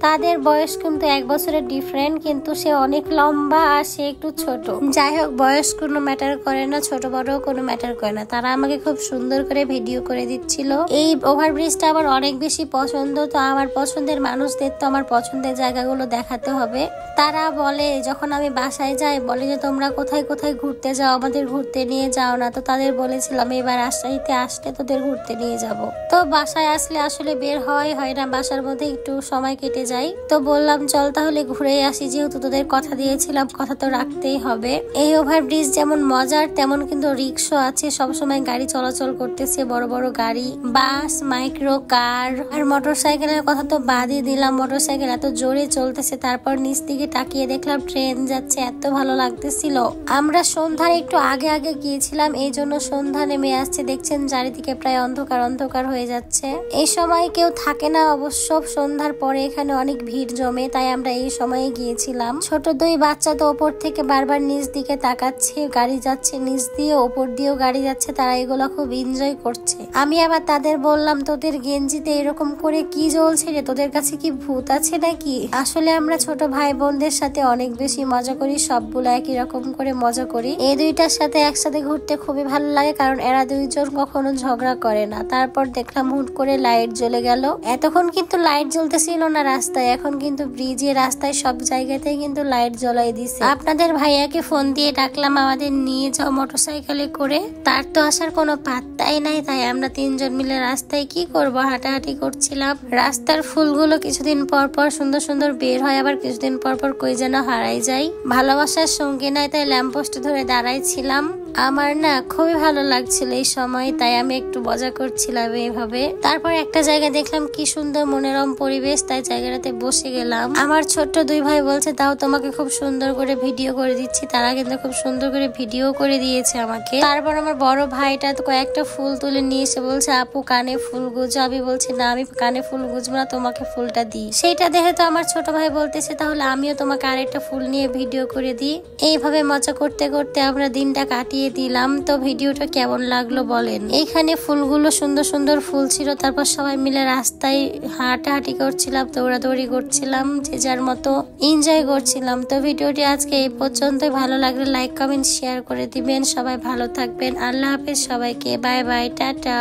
তাদের বয়স কিন্তু 1 বছরের ডিফারেন্ট, কিন্তু সে অনেক লম্বা আর সে একটু ছোট। যাই হোক, বয়স কোনো ম্যাটার করে না, ছোট বড় কোনো ম্যাটার করে না। তারা আমাকে খুব সুন্দর করে ভিডিও করে দিচ্ছিল। এই ওভারব্রিজটা আমার অনেক বেশি পছন্দ। তো আমার পছন্দের মানুষদের তো আমার পছন্দের জায়গাগুলো দেখাতে হবে। তারা বলে যখন আমি বাসায় যাই, বলে যে তোমরা কোথায় কোথায় ঘুরতে যাও, আমাদের ঘুরতে নিয়ে যাও না। তো তাদের বলেছিলাম এবার রাজশাহীতে আসলে তোদের ঘুরতে নিয়ে যাব। তো বাসায় আসলে আসলে বের হয় না, বাসার মধ্যে একটু সময় কেটে যায়। তো বললাম চল তাহলে ঘুরে আসি, যেহেতু তোদের কথা দিয়েছিলাম, কথা তো রাখতেই হবে। এই ওভারব্রিজ যেমন মজার তেমন কিন্তু রিক্সা আছে, সবসময় গাড়ি চলাচল করতেছে, বড় বড় গাড়ি, বাস, মাইক্রো, কার আর মোটরসাইকেলের কথা তো বাদই দিলাম। মোটরসাইকেল এত জোরে চলতেছে, তারপর নিচ দিকে তাকিয়ে দেখলাম ট্রেন যাচ্ছে, এত ভালো লাগতেছিল। আমরা সন্ধ্যার একটু আগে আগে গিয়েছিলাম, এই জন্য সন্ধ্যা নেমে আসছে। দেখছেন চারিদিকে প্রায় অন্ধকার অন্ধকার হয়ে যাচ্ছে। এই সময় কেউ থাকে না অবশ্য, সন্ধ্যার পরে এখানে অনেক ভিড় জমে, তাই আমরা এই সময়ে গিয়েছিলাম। ছোট 2 বাচ্চা তো ওপর থেকে বারবার নিচ দিকে তাকাচ্ছে, গাড়ি যাচ্ছে নিচ দিয়ে, ওপর দিয়েও গাড়ি যাচ্ছে, তারা এগুলো খুব এনজয় করছে। আমি আবার তাদের বললাম তোদের গেঞ্জিতে এরকম করে কি জ্বলছে রে, তোদের কাছে কি ভূত আছে নাকি? আসলে আমরা ছোট ভাই বোনদের সাথে অনেক বেশি মজা করি, সবগুলো একই রকম করে মজা করি। এই দুইটার সাথে একসাথে ঘুরতে খুবই ভালো লাগে, কারণ এরা দুইজন কখনো ঝগড়া করে না। তারপর দেখলাম হুট করে লাইট জ্বলে গেল। এতক্ষণ কিন্তু লাইট জ্বলতেছিল না রাস্তায়, এখন কিন্তু ব্রিজে রাস্তায় সব জায়গাতেই কিন্তু লাইট জ্বলাই দিছে। আপনাদের ভাইয়াকে ফোন দিয়ে ডাকলাম আমাদের নিয়ে যাও মোটরসাইকেলে করে, তার তো আসার কোনো পাত্তাই নাই। তাই আমরা 3 জন মিলে রাস্তায় কি করব, হাঁটাহাঁটি করছিলাম। রাস্তার ফুলগুলো কিছুদিন পর পর সুন্দর সুন্দর বের হয়, আবার কিছুদিন পর পর কই যেন হারাই যায়। ভালোবাসার সঙ্গী নাই, তাই ল্যাম্পপোস্টে ধরে দাঁড়াইছিলাম। আমার না খুবই ভালো লাগছিল এই সময়, তাই আমি একটু মজা করছিলাম এইভাবে। তারপর একটা জায়গা দেখলাম কি সুন্দর মনোরম পরিবেশ, তাই জায়গাটাতে বসে গেলাম। আমার ছোট্ট 2 ভাই বলছে তাও তোমাকে খুব সুন্দর করে ভিডিও করে দিচ্ছি। তারা কিন্তু খুব সুন্দর করে ভিডিও করে দিয়েছে আমাকে। তারপর আমার বড় ভাইটা তো কয়েকটা ফুল তুলে নিয়ে এসে বলছে আপু কানে ফুল গুজো। আমি বলছি না, আমি কানে ফুল গুজবো না, তোমাকে ফুলটা দিই। সেইটা দেখে তো আমার ছোট ভাই বলতেছে তাহলে আমিও তোমাকে আরেকটা ফুল নিয়ে ভিডিও করে দিই। এইভাবে মজা করতে করতে আমরা দিনটা কাটিয়ে দিলাম। তো ভিডিওটা কেমন লাগলো বলেন। এইখানে ফুলগুলো সুন্দর সুন্দর ফুল ছিল। তারপর সবাই মিলে রাস্তায় হাঁটাহাঁটি করছিলাম, দৌড়াদৌড়ি করছিলাম, যে যার মতো এনজয় করছিলাম। তো ভিডিওটি আজকে এই পর্যন্তই। ভালো লাগলে লাইক কমেন্ট শেয়ার করে দিবেন। সবাই ভালো থাকবেন। আল্লাহ হাফেজ সবাইকে, বাই বাই, টাটা।